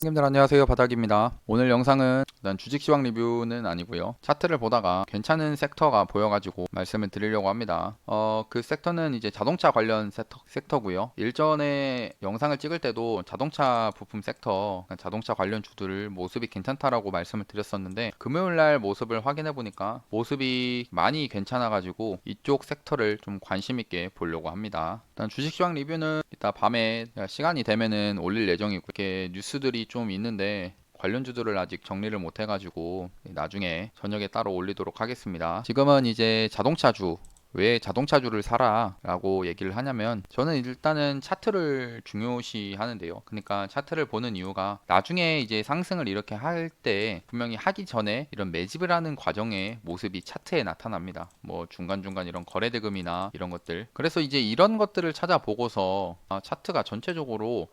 선생님들 안녕하세요, 바닥입니다. 오늘 영상은 일단 주식 시황 리뷰는 아니고요, 차트를 보다가 괜찮은 섹터가 보여가지고 말씀을 드리려고 합니다. 그 섹터는 이제 자동차 관련 섹터고요. 일전에 영상을 찍을 때도 자동차 부품 섹터, 그러니까 자동차 관련 주들 모습이 괜찮다라고 말씀을 드렸었는데, 금요일날 모습을 확인해 보니까 모습이 많이 괜찮아가지고 이쪽 섹터를 좀 관심 있게 보려고 합니다. 일단 주식 시황 리뷰는 이따 밤에 시간이 되면은 올릴 예정이고, 이렇게 뉴스들이 좀 있는데 관련주들을 아직 정리를 못 해가지고 나중에 저녁에 따로 올리도록 하겠습니다. 지금은 이제 자동차주, 왜 자동차주를 사라 라고 얘기를 하냐면, 저는 일단은 차트를 중요시 하는데요. 그러니까 차트를 보는 이유가 나중에 이제 상승을 이렇게 할 때 분명히 하기 전에 이런 매집을 하는 과정의 모습이 차트에 나타납니다. 뭐 중간중간 이런 거래대금이나 이런 것들, 그래서 이제 이런 것들을 찾아보고서 차트가 전체적으로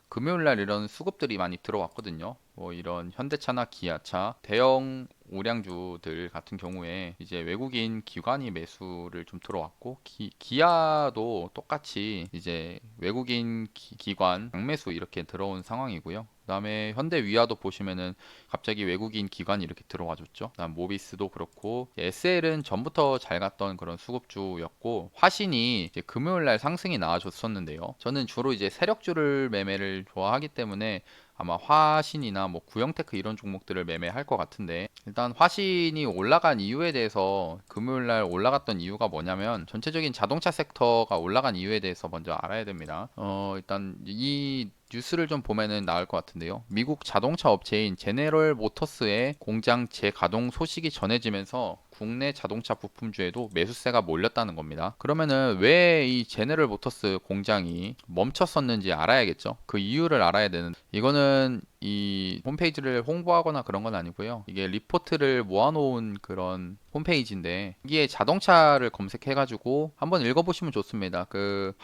금요일 날 이런 수급들이 많이 들어왔거든요. 뭐 이런 현대차나 기아차, 대형 우량주들 같은 경우에 이제 외국인 기관이 매수를 좀 들어왔고, 기아도 똑같이 이제 외국인 기관 강매수 이렇게 들어온 상황이고요. 그다음에 현대 위아도 보시면은 갑자기 외국인 기관이 이렇게 들어와 줬죠. 그다음 모비스도 그렇고, SL은 전부터 잘 갔던 그런 수급주였고, 화신이 이제 금요일 날 상승이 나와줬었는데요. 저는 주로 이제 세력주를 매매를 좋아하기 때문에 아마 화신이나 뭐 구형테크 이런 종목들을 매매할 것 같은데, 일단 화신이 올라간 이유에 대해서, 금요일 날 올라갔던 이유가 뭐냐면 전체적인 자동차 섹터가 올라간 이유에 대해서 먼저 알아야 됩니다. 일단 이 뉴스를 좀 보면은 나을 것 같은데요. 미국 자동차 업체인 제네럴 모터스의 공장 재가동 소식이 전해지면서 국내 자동차 부품주에도 매수세가 몰렸다는 겁니다. 그러면은 왜 이 제네럴 모터스 공장이 멈췄었는지 알아야겠죠. 그 이유를 알아야 되는, 이거는 이 홈페이지를 홍보하거나 그런 건 아니고요. 이게 리포트를 모아놓은 그런 홈페이지인데, 여기에 자동차를 검색해가지고 한번 읽어보시면 좋습니다. 그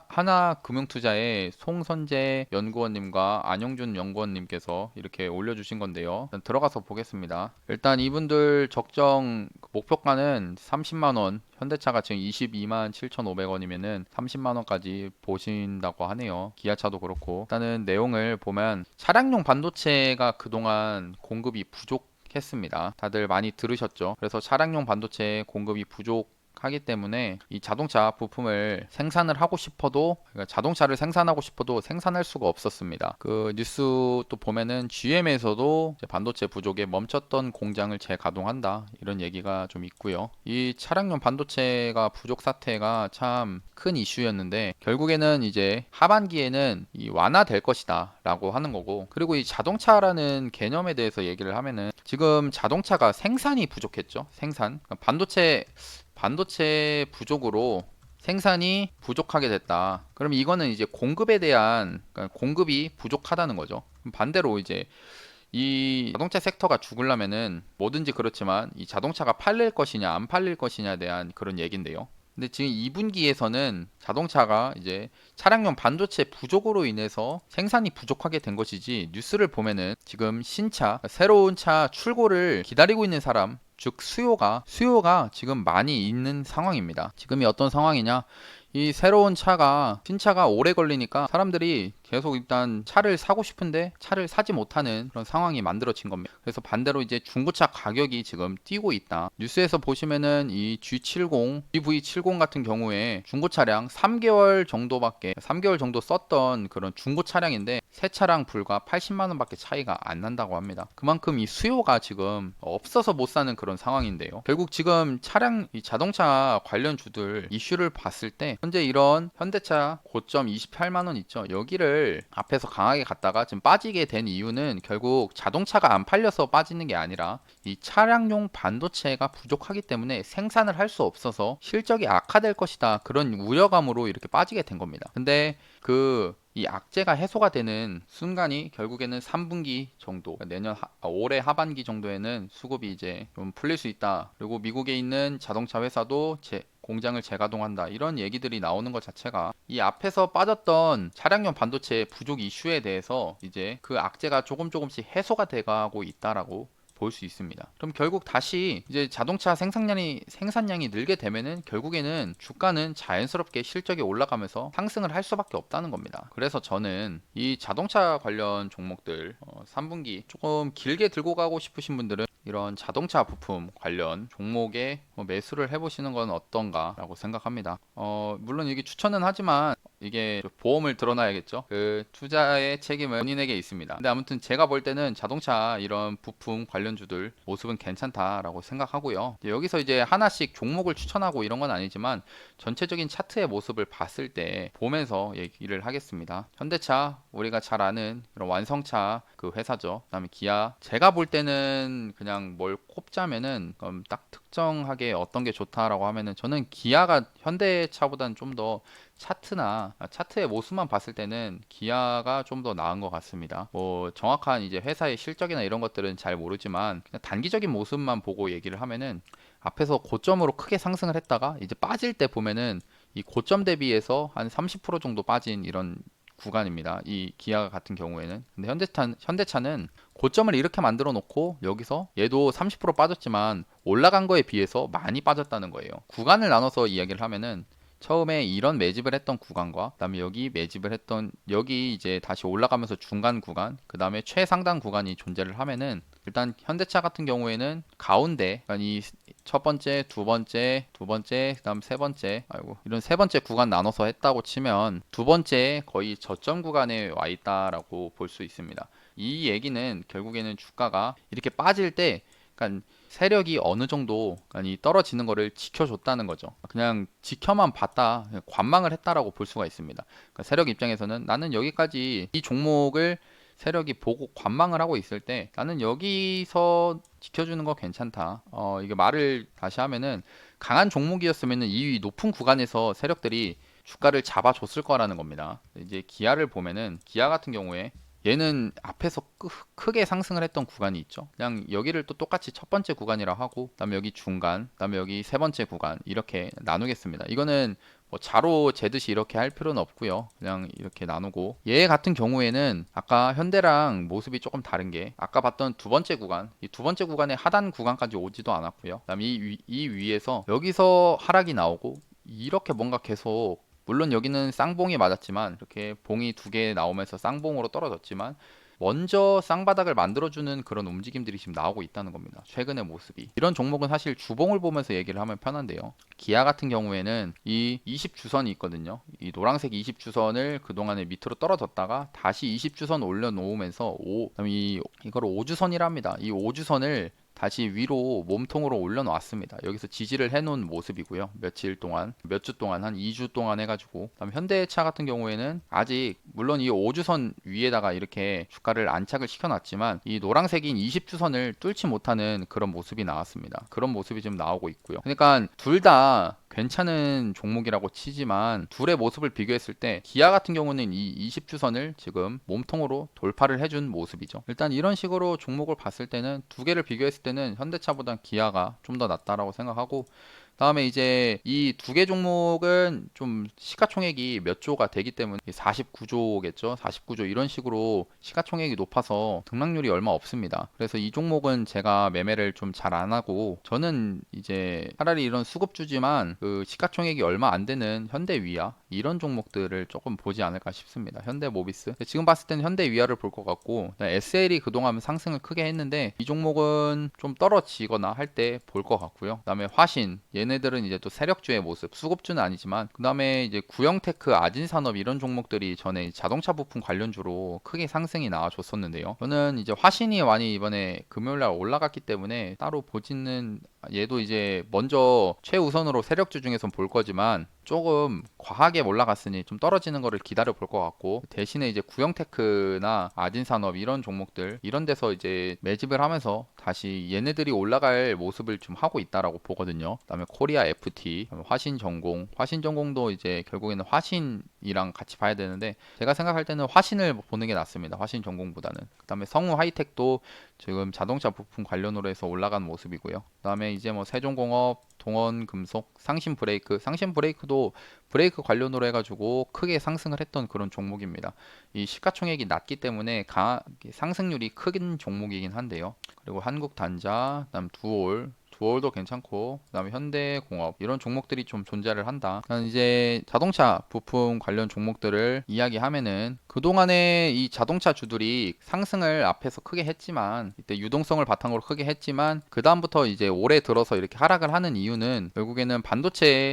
하나금융투자의 송선재 연구원님과 안영준 연구원님께서 이렇게 올려주신 건데요. 일단 들어가서 보겠습니다. 일단 이분들 적정 목표가는 30만 원, 현대차가 지금 22만 7,500원이면은 30만 원까지 보신다고 하네요. 기아차도 그렇고. 일단은 내용을 보면 차량용 반도체가 그동안 공급이 부족했습니다. 다들 많이 들으셨죠? 그래서 차량용 반도체 공급이 부족하기 때문에 이 자동차 부품을 생산을 하고 싶어도, 그러니까 자동차를 생산하고 싶어도 생산할 수가 없었습니다. 그 뉴스 또 보면은 GM에서도 반도체 부족에 멈췄던 공장을 재가동한다, 이런 얘기가 좀 있고요. 이 차량용 반도체가 부족 사태가 참 큰 이슈였는데, 결국에는 이제 하반기에는 이 완화될 것이다 라고 하는 거고, 그리고 이 자동차라는 개념에 대해서 얘기를 하면은, 지금 자동차가 생산이 부족했죠. 그러니까 반도체 부족으로 생산이 부족하게 됐다. 그럼 이거는 이제 공급에 대한, 그러니까 공급이 부족하다는 거죠. 반대로 이제 이 자동차 섹터가 죽으려면은 뭐든지 그렇지만 이 자동차가 팔릴 것이냐 안 팔릴 것이냐에 대한 그런 얘기인데요. 근데 지금 2분기에서는 자동차가 이제 차량용 반도체 부족으로 인해서 생산이 부족하게 된 것이지, 뉴스를 보면은 지금 신차, 새로운 차 출고를 기다리고 있는 사람, 즉 수요가 지금 많이 있는 상황입니다. 지금이 어떤 상황이냐? 이 새로운 차가, 신차가 오래 걸리니까 사람들이 계속 일단 차를 사고 싶은데 차를 사지 못하는 그런 상황이 만들어진 겁니다. 그래서 반대로 이제 중고차 가격이 지금 뛰고 있다. 뉴스에서 보시면은 이 G70, GV70 같은 경우에 중고 차량 3개월 정도 썼던 그런 중고 차량인데, 새 차량 불과 80만 원밖에 차이가 안 난다고 합니다. 그만큼 이 수요가 지금 없어서 못 사는 그런 상황인데요. 결국 지금 이 자동차 관련 주들 이슈를 봤을 때, 현재 이런 현대차 고점 28만 원 있죠. 여기를 앞에서 강하게 갔다가 지금 빠지게 된 이유는, 결국 자동차가 안 팔려서 빠지는 게 아니라 이 차량용 반도체가 부족하기 때문에 생산을 할 수 없어서 실적이 악화될 것이다, 그런 우려감으로 이렇게 빠지게 된 겁니다. 근데 이 악재가 해소가 되는 순간이 결국에는 3분기 정도, 그러니까 올해 하반기 정도에는 수급이 이제 좀 풀릴 수 있다. 그리고 미국에 있는 자동차 회사도 공장을 재가동한다, 이런 얘기들이 나오는 것 자체가 이 앞에서 빠졌던 차량용 반도체 부족 이슈에 대해서 이제 그 악재가 조금씩 해소가 돼가고 있다라고 볼 수 있습니다. 그럼 결국 다시 이제 자동차 생산량이 늘게 되면은 결국에는 주가는 자연스럽게 실적이 올라가면서 상승을 할 수밖에 없다는 겁니다. 그래서 저는 이 자동차 관련 종목들 3분기 조금 길게 들고 가고 싶으신 분들은 이런 자동차 부품 관련 종목에 매수를 해보시는 건 어떤가라고 생각합니다. 물론 이게 추천은 하지만 이게 보험을 들어놔야겠죠. 그 투자의 책임은 본인에게 있습니다. 근데 아무튼 제가 볼 때는 자동차 이런 부품 관련주들 모습은 괜찮다라고 생각하고요. 여기서 이제 하나씩 종목을 추천하고 이런 건 아니지만 전체적인 차트의 모습을 봤을 때 보면서 얘기를 하겠습니다. 현대차 우리가 잘 아는 그런 완성차 그 회사죠. 그다음에 기아 제가 볼 때는 그냥 뭘 꼽자면은 딱 특정하게 어떤 게 좋다라고 하면은 저는 기아가 현대차보다는 좀 더 차트의 모습만 봤을 때는 기아가 좀 더 나은 것 같습니다. 뭐 정확한 이제 회사의 실적이나 이런 것들은 잘 모르지만 그냥 단기적인 모습만 보고 얘기를 하면은 앞에서 고점으로 크게 상승을 했다가 이제 빠질 때 보면은 이 고점 대비해서 한 30% 정도 빠진 이런 구간입니다. 이 기아 같은 경우에는. 근데 현대차는 고점을 이렇게 만들어 놓고 여기서 얘도 30% 빠졌지만 올라간 거에 비해서 많이 빠졌다는 거예요. 구간을 나눠서 이야기를 하면은 처음에 이런 매집을 했던 구간과 그다음에 여기 매집을 했던 여기 이제 다시 올라가면서 중간 구간 그다음에 최상단 구간이 존재를 하면은 일단 현대차 같은 경우에는 가운데 그러니까 이 첫 번째, 두 번째, 그다음 세 번째, 아이고 이런 세 번째 구간 나눠서 했다고 치면 두 번째 거의 저점 구간에 와 있다라고 볼 수 있습니다. 이 얘기는 결국에는 주가가 이렇게 빠질 때 그러니까 세력이 어느 정도 아니 떨어지는 거를 지켜줬다는 거죠. 그냥 지켜만 봤다, 그냥 관망을 했다라고 볼 수가 있습니다. 그러니까 세력 입장에서는 나는 여기까지 이 종목을 세력이 보고 관망을 하고 있을 때 나는 여기서 지켜주는 거 괜찮다. 이게 말을 다시 하면은 강한 종목이었으면은 이 높은 구간에서 세력들이 주가를 잡아줬을 거라는 겁니다. 이제 기아를 보면은 기아 같은 경우에 얘는 앞에서 크게 상승을 했던 구간이 있죠. 그냥 여기를 또 똑같이 첫 번째 구간이라 하고, 그다음에 여기 중간, 그다음에 여기 세 번째 구간 이렇게 나누겠습니다. 이거는 뭐 자로 재듯이 이렇게 할 필요는 없고요. 그냥 이렇게 나누고 얘 같은 경우에는 아까 현대랑 모습이 조금 다른 게 아까 봤던 두 번째 구간, 이 두 번째 구간의 하단 구간까지 오지도 않았고요. 그다음에 이 위에서 여기서 하락이 나오고 이렇게 뭔가 계속 물론 여기는 쌍봉이 맞았지만 이렇게 봉이 두 개 나오면서 쌍봉으로 떨어졌지만 먼저 쌍바닥을 만들어주는 그런 움직임들이 지금 나오고 있다는 겁니다. 최근의 모습이. 이런 종목은 사실 주봉을 보면서 얘기를 하면 편한데요. 기아 같은 경우에는 이 20주선이 있거든요. 이 노란색 20주선을 그동안에 밑으로 떨어졌다가 다시 20주선 올려놓으면서 그다음에 이걸 5주선이라 합니다. 이 5주선을 다시 위로 몸통으로 올려놓았습니다. 여기서 지지를 해놓은 모습이고요. 며칠 동안, 몇 주 동안, 한 2주 동안 해가지고. 그다음 현대차 같은 경우에는 아직 물론 이 5주선 위에다가 이렇게 주가를 안착을 시켜놨지만 이 노란색인 20주선을 뚫지 못하는 그런 모습이 나왔습니다. 그런 모습이 지금 나오고 있고요. 그러니까 둘 다 괜찮은 종목이라고 치지만 둘의 모습을 비교했을 때 기아 같은 경우는 이 20주선을 지금 몸통으로 돌파를 해준 모습이죠. 일단 이런 식으로 종목을 봤을 때는 두 개를 비교했을 때는 현대차보다 기아가 좀 더 낫다라고 생각하고 다음에 이제 이 두 개 종목은 좀 시가총액이 몇 조가 되기 때문에 49조겠죠. 49조 이런 식으로 시가총액이 높아서 등락률이 얼마 없습니다. 그래서 이 종목은 제가 매매를 좀 잘 안 하고 저는 이제 차라리 이런 수급주지만 그 시가총액이 얼마 안 되는 현대위아 이런 종목들을 조금 보지 않을까 싶습니다. 현대모비스 지금 봤을 때는 현대위아를 볼 것 같고 SL이 그동안 상승을 크게 했는데 이 종목은 좀 떨어지거나 할 때 볼 것 같고요. 그다음에 화신 얘네들은 이제 또 세력주의 모습, 수급주는 아니지만 그 다음에 이제 구형테크, 아진산업 이런 종목들이 전에 자동차 부품 관련주로 크게 상승이 나와줬었는데요. 저는 이제 화신이 많이 이번에 금요일날 올라갔기 때문에 따로 보지는 얘도 이제 먼저 최우선으로 세력주 중에선 볼 거지만 조금 과하게 올라갔으니 좀 떨어지는 거를 기다려 볼 것 같고 대신에 이제 구형테크나 아진산업 이런 종목들 이런 데서 이제 매집을 하면서 다시 얘네들이 올라갈 모습을 좀 하고 있다라고 보거든요. 그다음에 코리아 FT, 화신전공도 이제 결국에는 화신이 이랑 같이 봐야 되는데 제가 생각할 때는 화신을 보는 게 낫습니다. 화신 전공보다는. 그다음에 성우 하이텍도 지금 자동차 부품 관련으로 해서 올라가는 모습이고요. 그다음에 이제 뭐 세종공업, 동원금속, 상신브레이크, 상신브레이크도 브레이크 관련으로 해가지고 크게 상승을 했던 그런 종목입니다. 이 시가총액이 낮기 때문에 상승률이 큰 종목이긴 한데요. 그리고 한국단자, 그다음 두올도 괜찮고, 그다음에 현대공업 이런 종목들이 좀 존재를 한다. 이제 자동차 부품 관련 종목들을 이야기하면은 그동안에 이 자동차 주들이 상승을 앞에서 크게 했지만 이때 유동성을 바탕으로 크게 했지만 그 다음부터 이제 올해 들어서 이렇게 하락을 하는 이유는 결국에는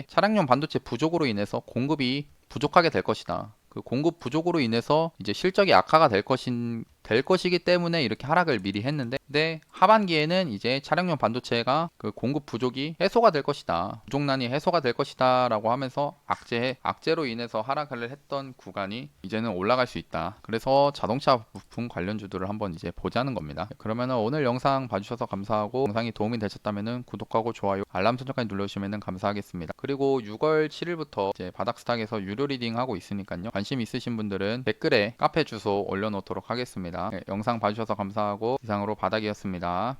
차량용 반도체 부족으로 인해서 공급이 부족하게 될 것이다. 그 공급 부족으로 인해서 이제 실적이 악화가 될 것이기 때문에 이렇게 하락을 미리 했는데, 근데 하반기에는 이제 차량용 반도체가 그 공급 부족이 해소가 될 것이다. 부족난이 해소가 될 것이다라고 하면서 악재로 인해서 하락을 했던 구간이 이제는 올라갈 수 있다. 그래서 자동차 부품 관련주들을 한번 이제 보자는 겁니다. 그러면은 오늘 영상 봐주셔서 감사하고 영상이 도움이 되셨다면은 구독하고 좋아요, 알람 설정까지 눌러주시면 감사하겠습니다. 그리고 6월 7일부터 이제 바닥스탁에서 유료 리딩 하고 있으니까요. 관심 있으신 분들은 댓글에 카페 주소 올려놓도록 하겠습니다. 네, 영상 봐주셔서 감사하고 이상으로 바닥이었습니다.